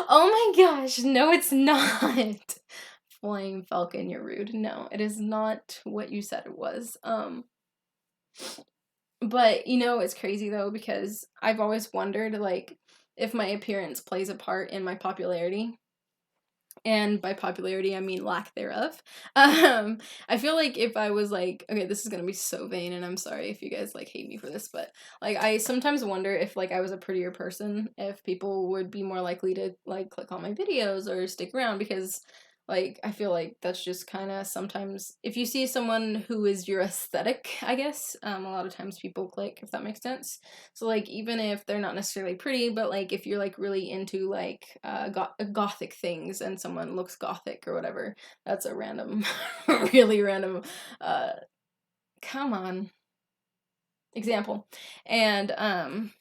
my gosh, no it's not. Flying Falcon, you're rude. No, it is not what you said it was. But, you know, it's crazy, though, because I've always wondered, like, if my appearance plays a part in my popularity. And by popularity, I mean lack thereof. I feel like if I was, like, okay, this is gonna be so vain, and I'm sorry if you guys, like, hate me for this, but, like, I sometimes wonder if, like, I was a prettier person, if people would be more likely to, like, click on my videos or stick around, because, like, I feel like that's just kind of sometimes, if you see someone who is your aesthetic, I guess, a lot of times people click, if that makes sense. So, like, even if they're not necessarily pretty, but, like, if you're, like, really into, like, gothic things and someone looks gothic or whatever, that's a random, really random, come on, example. And,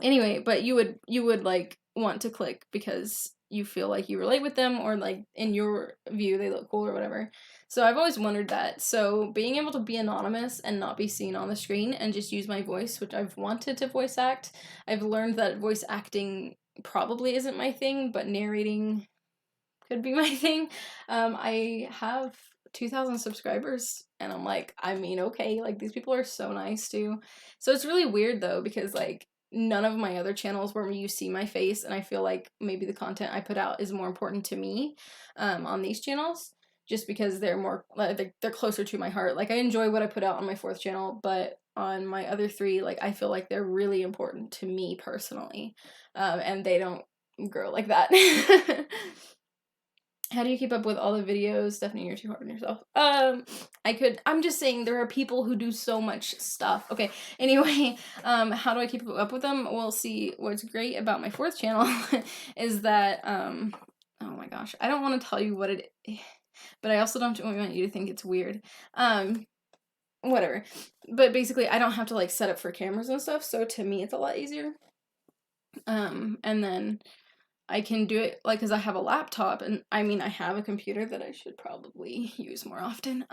anyway, but you would, like, want to click because you feel like you relate with them, or like in your view they look cool or whatever. So I've always wondered that. So being able to be anonymous and not be seen on the screen and just use my voice, which I've wanted to voice act, I've learned that voice acting probably isn't my thing, but narrating could be my thing. I have 2,000 subscribers, and I'm like, I mean, okay, like, these people are so nice too. So it's really weird though, because like none of my other channels where you see my face, and I feel like maybe the content I put out is more important to me on these channels, just because they're more they're closer to my heart. Like, I enjoy what I put out on my 4th channel, but on my other 3, like, I feel like they're really important to me personally, and they don't grow like that. How do you keep up with all the videos? Stephanie, you're too hard on yourself. I'm just saying there are people who do so much stuff. Okay, anyway, how do I keep up with them? Well, see, what's great about my 4th channel is that, oh my gosh, I don't want to tell you what it is, but I also don't want you to think it's weird. Whatever. But basically, I don't have to, like, set up for cameras and stuff, so to me, it's a lot easier. And then I can do it, like, because I have a laptop, and I mean, I have a computer that I should probably use more often,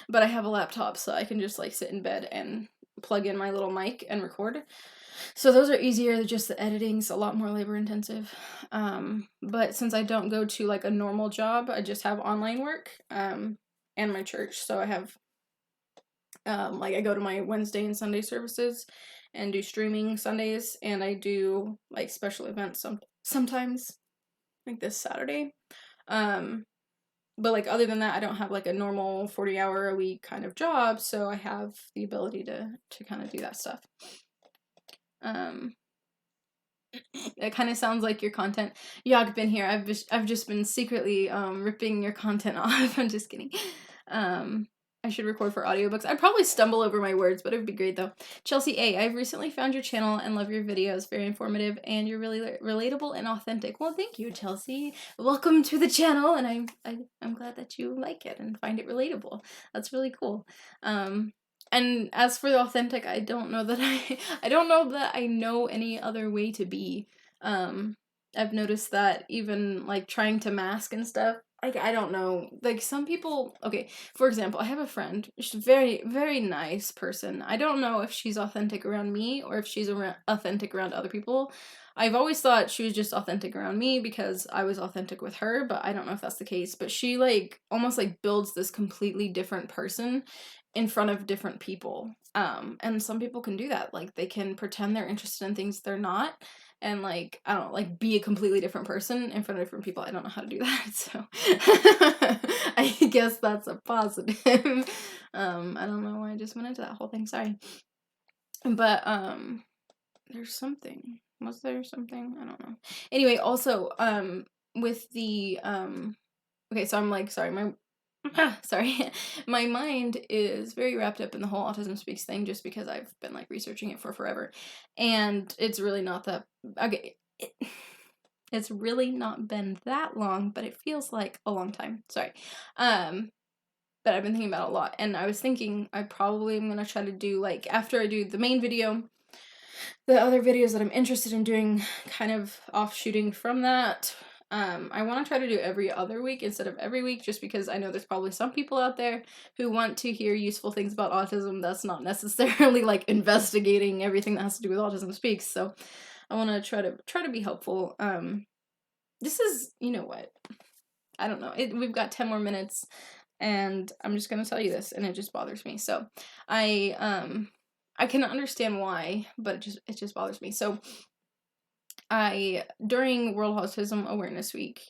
but I have a laptop, so I can just, like, sit in bed and plug in my little mic and record. So those are easier, just the editing's a lot more labor intensive. But since I don't go to, like, a normal job, I just have online work, and my church, so I have, like, I go to my Wednesday and Sunday services and do streaming Sundays, and I do, like, special events sometimes, like this Saturday. But, like, other than that, I don't have, like, a normal 40-hour a week kind of job, so I have the ability to kind of do that stuff. It kind of sounds like your content. Yeah, I've been here. I've just been secretly ripping your content off. I'm just kidding. I should record for audiobooks. I'd probably stumble over my words, but it would be great though. Chelsea A, I've recently found your channel and love your videos. Very informative, and you're really relatable and authentic. Well, thank you, Chelsea. Welcome to the channel, and I'm glad that you like it and find it relatable. That's really cool. And as for the authentic, I don't know that I know any other way to be. I've noticed that even, like, trying to mask and stuff, like, I don't know, like, some people, okay, for example, I have a friend, she's a very, very nice person. I don't know if she's authentic around me or if she's authentic around other people. I've always thought she was just authentic around me because I was authentic with her, but I don't know if that's the case. But she, like, almost, like, builds this completely different person in front of different people. And some people can do that. Like, they can pretend they're interested in things they're not, and, like, I don't know, like, be a completely different person in front of different people. I don't know how to do that, so I guess that's a positive. I don't know why I just went into that whole thing, sorry. But, there's something. Was there something? I don't know. Anyway, also, with the, okay, so I'm like, sorry, sorry, my mind is very wrapped up in the whole Autism Speaks thing, just because I've been, like, researching it for forever, and it's really not that, okay, it's really not been that long, but it feels like a long time, sorry, but I've been thinking about it a lot, and I was thinking I probably am gonna try to do, like, after I do the main video, the other videos that I'm interested in doing, kind of offshooting from that. I want to try to do every other week instead of every week, just because I know there's probably some people out there who want to hear useful things about autism that's not necessarily, like, investigating everything that has to do with Autism Speaks. So I want to try to be helpful. This is, you know what? I don't know. We've got 10 more minutes, and I'm just gonna tell you this, and it just bothers me. So I can understand why, but it just bothers me. So during World Autism Awareness Week,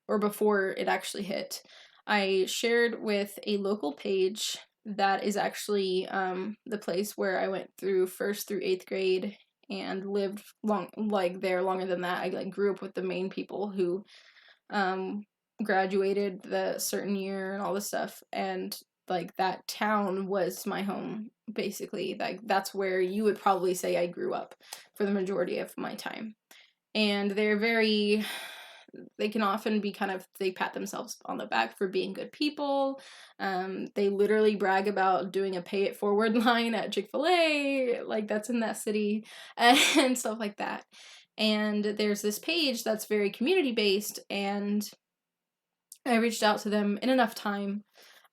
or before it actually hit, I shared with a local page that is actually the place where I went through 1st through 8th grade and lived there longer than that. I, like, grew up with the main people who graduated the certain year and all this stuff, and, like, that town was my home, basically. Like, that's where you would probably say I grew up for the majority of my time. And they can often be they pat themselves on the back for being good people. They literally brag about doing a pay it forward line at Chick-fil-A, like, that's in that city, and stuff like that. And there's this page that's very community-based, and I reached out to them in enough time,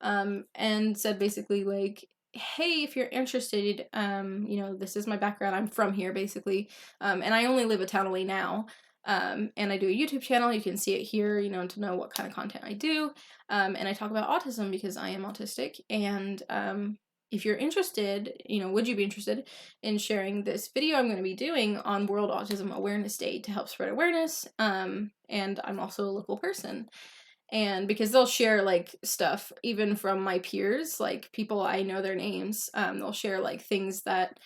and said basically, like, hey, if you're interested, this is my background, I'm from here, basically, and I only live a town away now, and I do a YouTube channel, you can see it here, to know what kind of content I do, and I talk about autism because I am autistic, and, if you're interested, would you be interested in sharing this video I'm going to be doing on World Autism Awareness Day to help spread awareness, and I'm also a local person. And because they'll share, like, stuff even from my peers, like, people I know their names, they'll share, like, things that,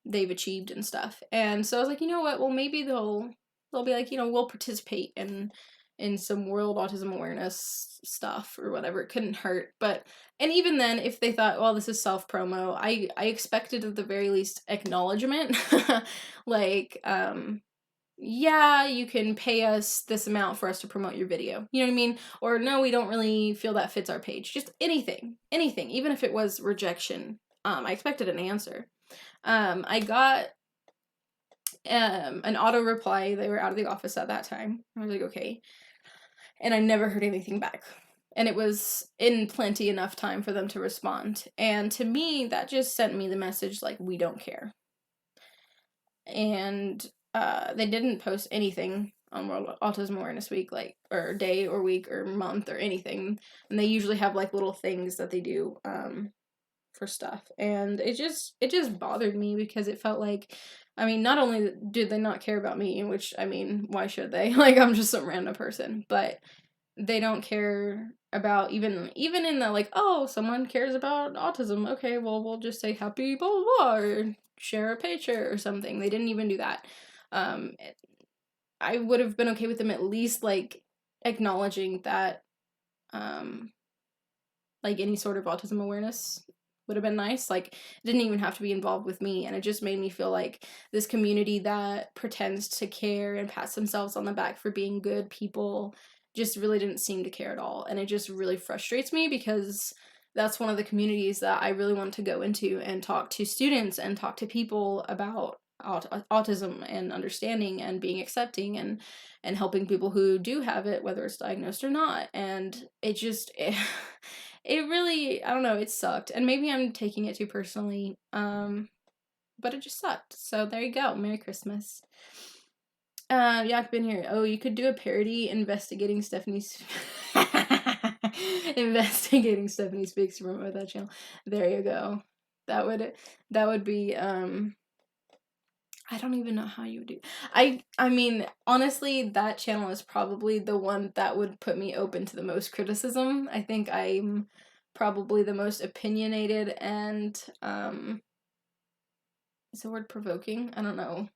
they've achieved and stuff. And so I was like, you know what, well, maybe they'll be like, we'll participate in some World Autism Awareness stuff or whatever. It couldn't hurt. But, and even then, if they thought, well, this is self-promo, I expected at the very least acknowledgement. Like, yeah, you can pay us this amount for us to promote your video. You know what I mean? Or no, we don't really feel that fits our page. Just anything, even if it was rejection. I expected an answer. I got an auto reply. They were out of the office at that time. I was like, okay. And I never heard anything back. And it was in plenty enough time for them to respond. And to me, that just sent me the message, like, we don't care. And they didn't post anything on World Autism Awareness Week, like, or day or week or month or anything. And they usually have, like, little things that they do for stuff. And it just bothered me because it felt like, I mean, not only did they not care about me, which, I mean, why should they? Like, I'm just some random person, but they don't care about even in the, like, oh, someone cares about autism. Okay, well, we'll just say happy blah, blah, blah, or share a picture or something. They didn't even do that. I would have been okay with them at least, like, acknowledging that, like, any sort of autism awareness would have been nice. Like, it didn't even have to be involved with me, and it just made me feel like this community that pretends to care and pats themselves on the back for being good people just really didn't seem to care at all, and it just really frustrates me because that's one of the communities that I really want to go into and talk to students and talk to people about autism and understanding and being accepting and helping people who do have it, whether it's diagnosed or not. And it really, I don't know, it sucked. And maybe I'm taking it too personally, but it just sucked. So there you go. Merry Christmas. Yeah, I've been here. Oh, you could do a parody investigating Stephanie's investigating Stephanie Speaks from that channel. There you go. That would be I don't even know how you would do. I mean, honestly, that channel is probably the one that would put me open to the most criticism. I think I'm probably the most opinionated and is the word provoking? I don't know.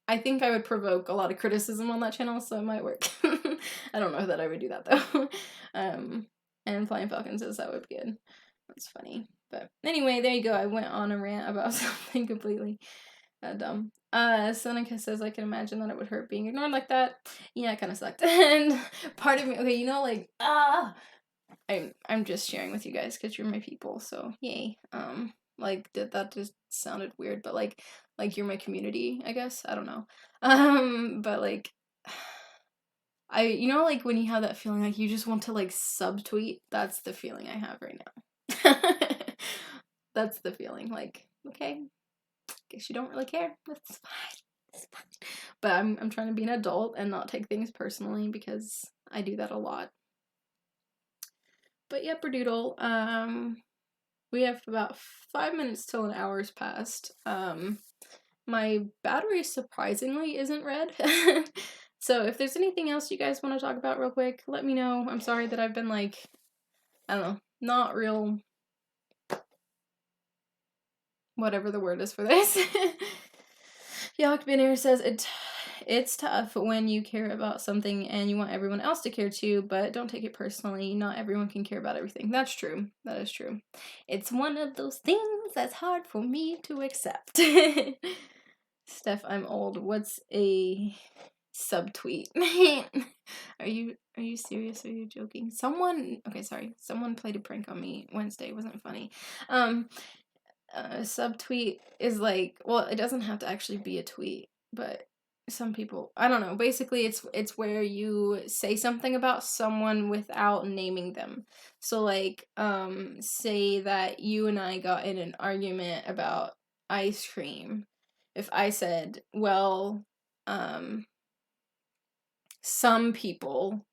I think I would provoke a lot of criticism on that channel, so it might work. I don't know that I would do that, though. And Flying Falcon says that would be good. That's funny. But anyway, there you go. I went on a rant about something completely dumb. Seneca says, I can imagine that it would hurt being ignored like that. Yeah, it kind of sucked. And part of me, okay, like, I'm just sharing with you guys because you're my people, so yay. Like, that just sounded weird, but like you're my community, I guess. I don't know. But like, like when you have that feeling like you just want to like subtweet, that's the feeling I have right now. That's the feeling, like, okay, guess you don't really care. That's fine. It's fine. But I'm trying to be an adult and not take things personally because I do that a lot. But yeah, Berdoodle, we have about 5 minutes till an hour's passed. My battery surprisingly isn't red. So if there's anything else you guys want to talk about real quick, let me know. I'm sorry that I've been like, I don't know, not real, whatever the word is for this. Yak Binir says, it's tough when you care about something and you want everyone else to care too, but don't take it personally. Not everyone can care about everything. That's true. That is true. It's one of those things that's hard for me to accept. Steph, I'm old. What's a subtweet? Are you serious? Are you joking? Someone played a prank on me Wednesday. It wasn't funny. Subtweet is like, well, it doesn't have to actually be a tweet, but some people, I don't know, basically it's where you say something about someone without naming them. So like say that you and I got in an argument about ice cream. If I said, well, some people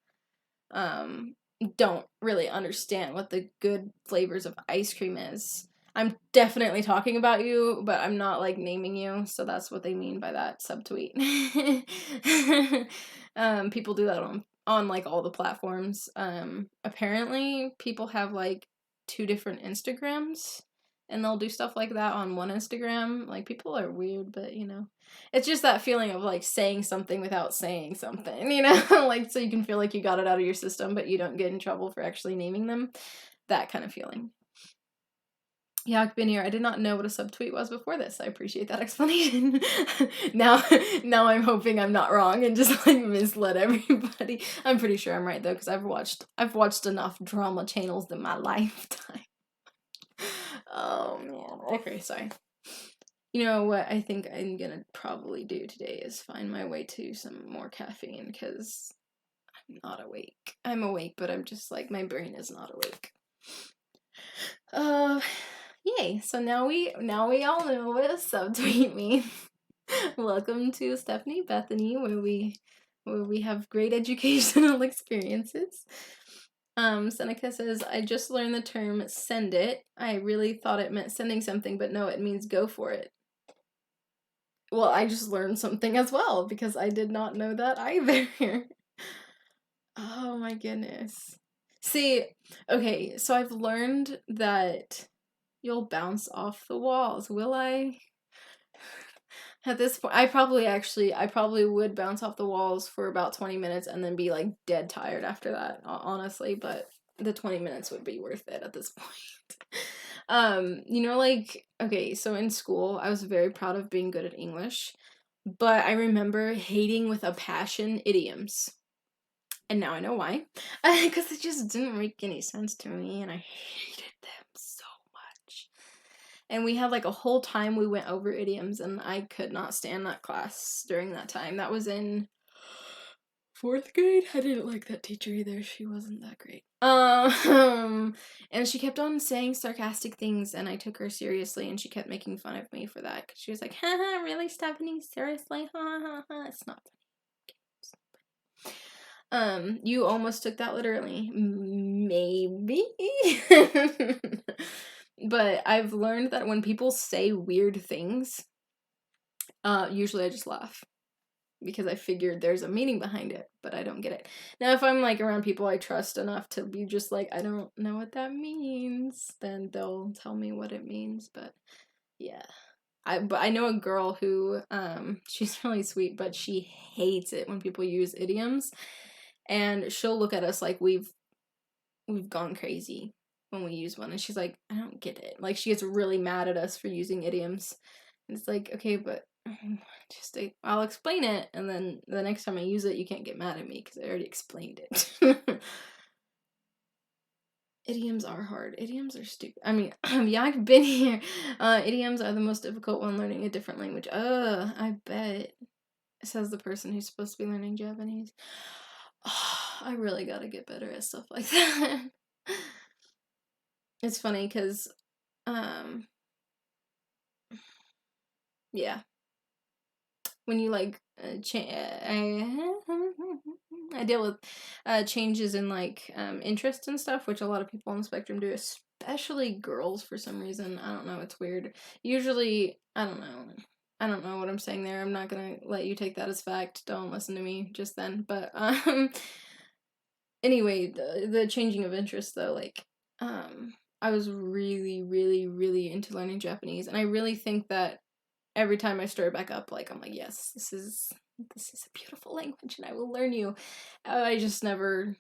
don't really understand what the good flavors of ice cream is. I'm definitely talking about you, but I'm not like naming you, so that's what they mean by that subtweet. People do that on like all the platforms. Apparently people have like 2 different Instagrams and they'll do stuff like that on one Instagram. Like people are weird, but you know. It's just that feeling of like saying something without saying something, you know? Like so you can feel like you got it out of your system, but you don't get in trouble for actually naming them. That kind of feeling. Yeah, I've been here. I did not know what a subtweet was before this. I appreciate that explanation. now I'm hoping I'm not wrong and just like misled everybody. I'm pretty sure I'm right though, because I've watched enough drama channels in my lifetime. Oh man. Okay, sorry. You know what I think I'm gonna probably do today is find my way to some more caffeine because I'm not awake. I'm awake, but I'm just like my brain is not awake. Yay! So now we all know what a subtweet means. Welcome to Stephanie Bethany, where we have great educational experiences. Seneca says, I just learned the term send it. I really thought it meant sending something, but no, it means go for it. Well, I just learned something as well, because I did not know that either. Oh my goodness. See, okay, so I've learned that you'll bounce off the walls. Will I? At this point, I probably would bounce off the walls for about 20 minutes and then be like dead tired after that, honestly, but the 20 minutes would be worth it at this point. You know, like, okay, so in school, I was very proud of being good at English, but I remember hating with a passion idioms. And now I know why. Because it just didn't make any sense to me, and I hated them so much. And we had like a whole time we went over idioms, and I could not stand that class during that time. That was in 4th grade. I didn't like that teacher either. She wasn't that great. And she kept on saying sarcastic things, and I took her seriously, and she kept making fun of me for that. Cause she was like, haha, really, Stephanie? Seriously? Ha ha ha. It's not funny. You almost took that literally. Maybe. But I've learned that when people say weird things, usually I just laugh. Because I figured there's a meaning behind it, but I don't get it. Now, if I'm like around people I trust enough to be just like, I don't know what that means, then they'll tell me what it means. But yeah, but I know a girl who she's really sweet, but she hates it when people use idioms, and she'll look at us like we've gone crazy when we use one, and she's like, I don't get it. Like she gets really mad at us for using idioms, and it's like, okay, but just I'll explain it, and then the next time I use it, you can't get mad at me because I already explained it. Idioms are hard. Idioms are stupid. I mean, yeah, I've been here. Idioms are the most difficult when learning a different language. I bet. Says the person who's supposed to be learning Japanese. I really gotta get better at stuff like that. It's funny because, yeah. When you like I deal with changes in like interest and stuff, which a lot of people on the spectrum do, especially girls for some reason. I don't know, it's weird. Usually, I don't know what I'm saying there. I'm not gonna let you take that as fact. Don't listen to me just then. But anyway, the changing of interest though, like I was really, really, really into learning Japanese, and I really think that every time I start back up, like I'm like, yes, this is a beautiful language, and I will learn you. I just never.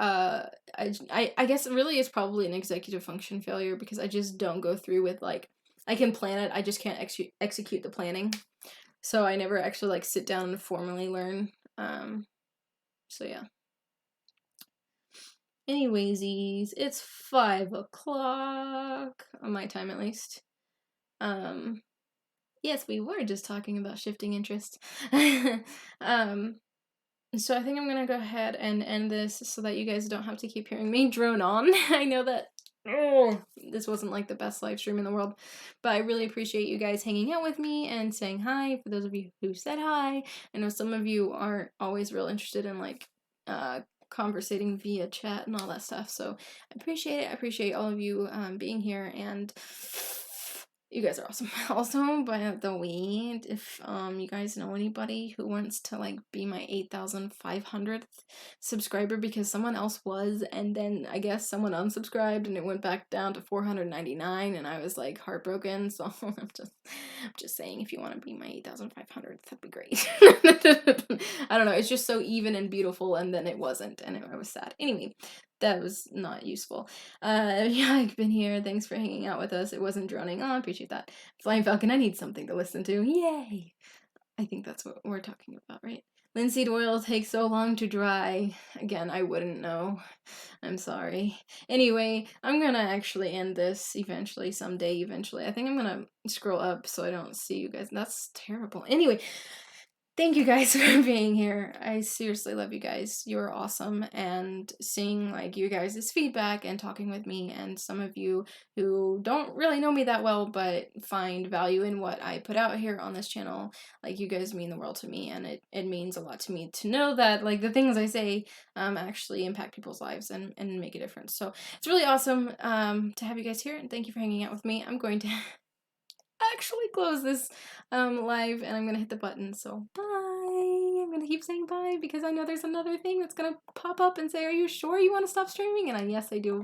I guess really it's probably an executive function failure because I just don't go through with like I can plan it, I just can't execute the planning. So I never actually like sit down and formally learn. So yeah. Anywaysies, it's 5 o'clock on my time at least. Yes, we were just talking about shifting interest. So I think I'm gonna go ahead and end this so that you guys don't have to keep hearing me drone on. I know that this wasn't like the best live stream in the world, but I really appreciate you guys hanging out with me and saying hi. For those of you who said hi, I know some of you aren't always real interested in like conversating via chat and all that stuff, so I appreciate it. I appreciate all of you being here, and you guys are awesome. Also, by the way, if you guys know anybody who wants to like be my 8,500th subscriber, because someone else was, and then I guess someone unsubscribed and it went back down to 499, and I was like heartbroken. So I'm just saying, if you want to be my 8,500th, that'd be great. I don't know, it's just so even and beautiful, and then it wasn't, and I was sad. Anyway, that was not useful. Yeah, I've been here. Thanks for hanging out with us. It wasn't droning. Oh, I appreciate that. Flying Falcon, I need something to listen to. Yay! I think that's what we're talking about, right? Linseed oil takes so long to dry. Again, I wouldn't know. I'm sorry. Anyway, I'm gonna actually end this eventually, someday, eventually. I think I'm gonna scroll up so I don't see you guys. That's terrible. Anyway, thank you guys for being here. I seriously love you guys. You're awesome. And seeing like you guys' feedback and talking with me, and some of you who don't really know me that well but find value in what I put out here on this channel, like you guys mean the world to me, and it means a lot to me to know that like the things I say actually impact people's lives and make a difference. So it's really awesome to have you guys here, and thank you for hanging out with me. I'm going to actually close this live, and I'm gonna hit the button, so bye. I'm gonna keep saying bye because I know there's another thing that's gonna pop up and say, are you sure you want to stop streaming? And yes, I do.